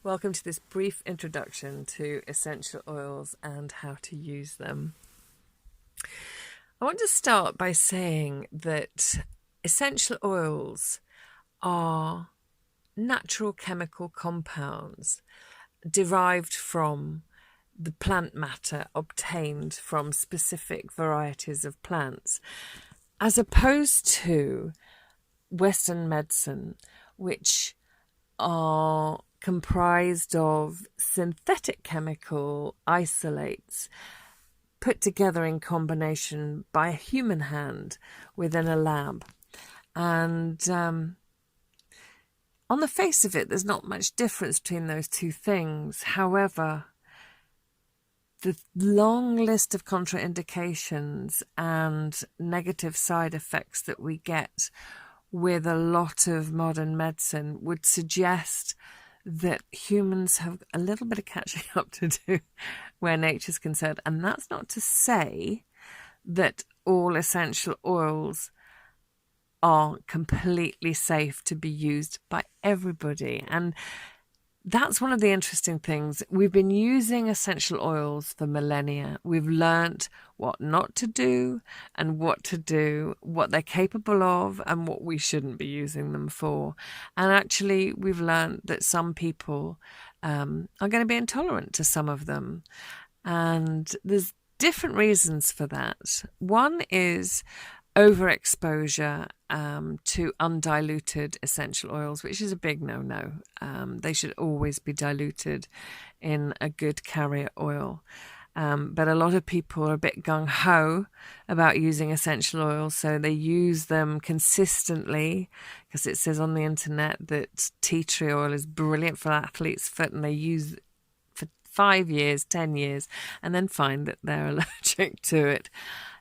Welcome to this brief introduction to essential oils and how to use them. I want to start by saying that essential oils are natural chemical compounds derived from the plant matter obtained from specific varieties of plants, as opposed to Western medicine, which are comprised of synthetic chemical isolates put together in combination by a human hand within a lab. And on the face of it, there's not much difference between those two things. However, the long list of contraindications and negative side effects that we get with a lot of modern medicine would suggest that humans have a little bit of catching up to do where nature's concerned. And that's not to say that all essential oils are completely safe to be used by everybody. And that's one of the interesting things. We've been using essential oils for millennia. We've learnt what not to do and what to do, what they're capable of and what we shouldn't be using them for. And actually, we've learnt that some people are going to be intolerant to some of them. And there's different reasons for that. One is overexposure to undiluted essential oils, which is a big no-no. They should always be diluted in a good carrier oil. But a lot of people are a bit gung-ho about using essential oils, so they use them consistently because it says on the internet that tea tree oil is brilliant for athlete's foot, and they use it for 5 years, 10 years, and then find that they're allergic to it.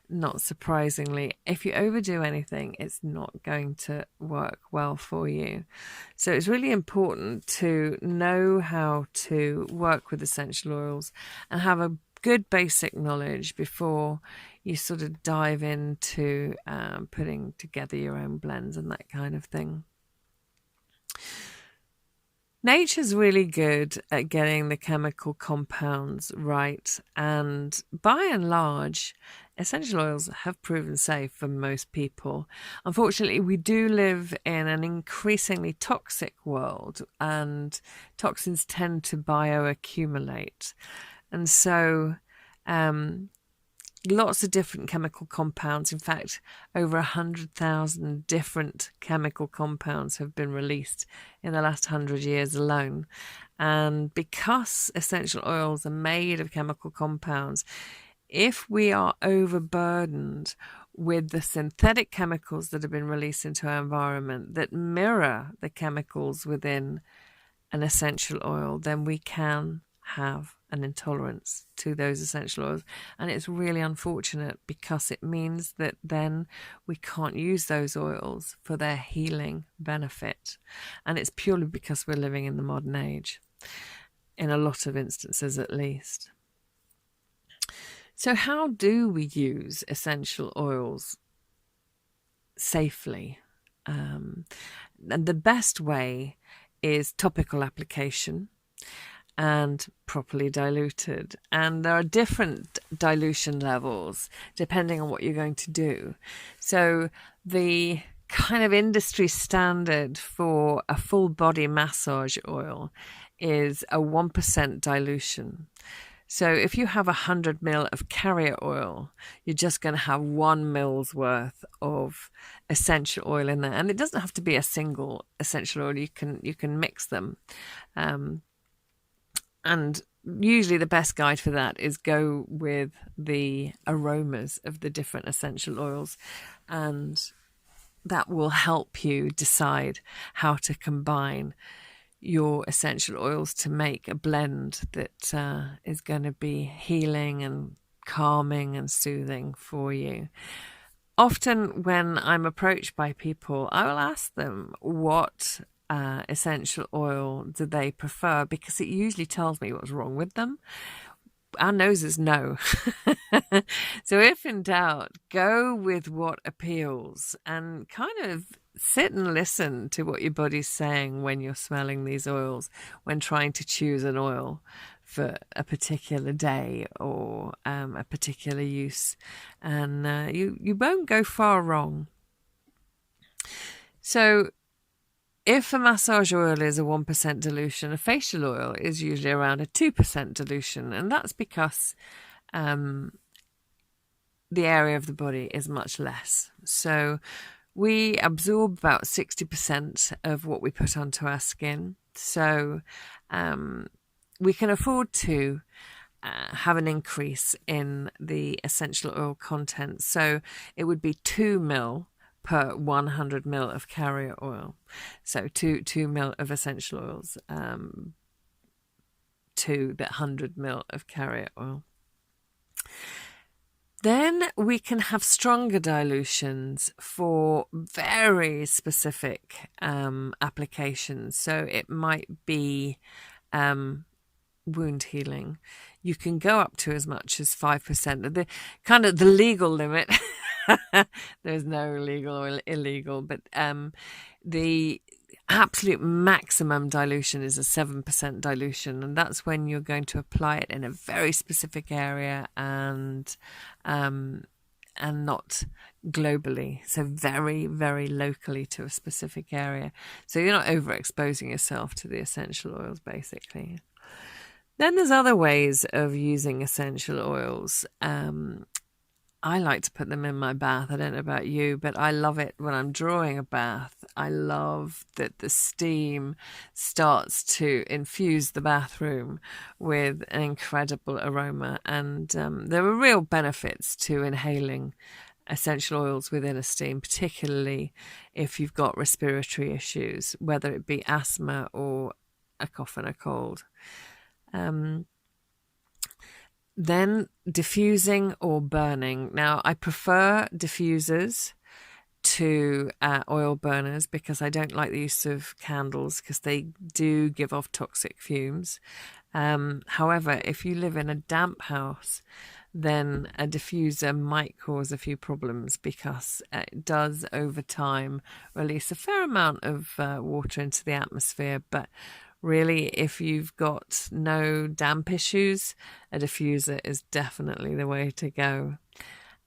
Not surprisingly, if you overdo anything, it's not going to work well for you. So it's really important to know how to work with essential oils and have a good basic knowledge before you sort of dive into putting together your own blends and that kind of thing. Nature's really good at getting the chemical compounds right, and by and large, essential oils have proven safe for most people. Unfortunately, we do live in an increasingly toxic world, and toxins tend to bioaccumulate. And so lots of different chemical compounds. In fact, over 100,000 different chemical compounds have been released in the last 100 years alone. And because essential oils are made of chemical compounds, if we are overburdened with the synthetic chemicals that have been released into our environment that mirror the chemicals within an essential oil, then we can have an intolerance to those essential oils. And it's really unfortunate because it means that then we can't use those oils for their healing benefit. And it's purely because we're living in the modern age, in a lot of instances at least. So how do we use essential oils safely? And the best way is topical application and properly diluted. And there are different dilution levels depending on what you're going to do. So the kind of industry standard for a full body massage oil is a 1% dilution. So if you have 100 ml of carrier oil, you're just going to have 1 ml's worth of essential oil in there. And it doesn't have to be a single essential oil. You can mix them. And usually the best guide for that is go with the aromas of the different essential oils, and that will help you decide how to combine your essential oils to make a blend that is going to be healing and calming and soothing for you. Often when I'm approached by people, I will ask them what essential oil do they prefer, because it usually tells me what's wrong with them. Our noses know. So if in doubt, go with what appeals and kind of sit and listen to what your body's saying when you're smelling these oils, when trying to choose an oil for a particular day or a particular use. And you won't go far wrong. So if a massage oil is a 1% dilution, a facial oil is usually around a 2% dilution. And that's because the area of the body is much less. So we absorb about 60% of what we put onto our skin. So we can afford to have an increase in the essential oil content. So it would be 2 ml per 100 ml of carrier oil. So 2 ml of essential oils to the 100 ml of carrier oil. Then we can have stronger dilutions for very specific applications. So it might be wound healing. You can go up to as much as 5%. The kind of the legal limit. There's no legal or illegal, but the absolute maximum dilution is a 7% dilution, and that's when you're going to apply it in a very specific area and not globally, so very, very locally to a specific area. So you're not overexposing yourself to the essential oils, basically. Then there's other ways of using essential oils. I like to put them in my bath. I don't know about you, but I love it when I'm drawing a bath. I love that the steam starts to infuse the bathroom with an incredible aroma. And there are real benefits to inhaling essential oils within a steam, particularly if you've got respiratory issues, whether it be asthma or a cough and a cold. Then diffusing or burning. Now, I prefer diffusers to oil burners because I don't like the use of candles because they do give off toxic fumes. However, if you live in a damp house, then a diffuser might cause a few problems because it does over time release a fair amount of water into the atmosphere. But really, if you've got no damp issues, a diffuser is definitely the way to go.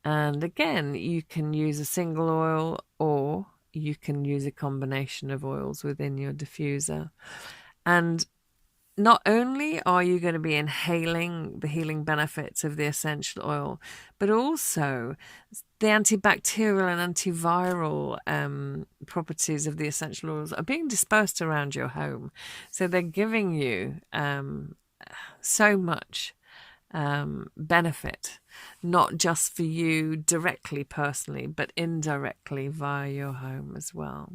And again, you can use a single oil or you can use a combination of oils within your diffuser. And not only are you going to be inhaling the healing benefits of the essential oil, but also the antibacterial and antiviral properties of the essential oils are being dispersed around your home. So they're giving you so much benefit, not just for you directly, personally, but indirectly via your home as well.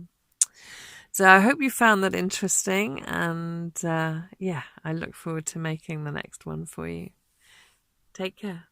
So I hope you found that interesting, and I look forward to making the next one for you. Take care.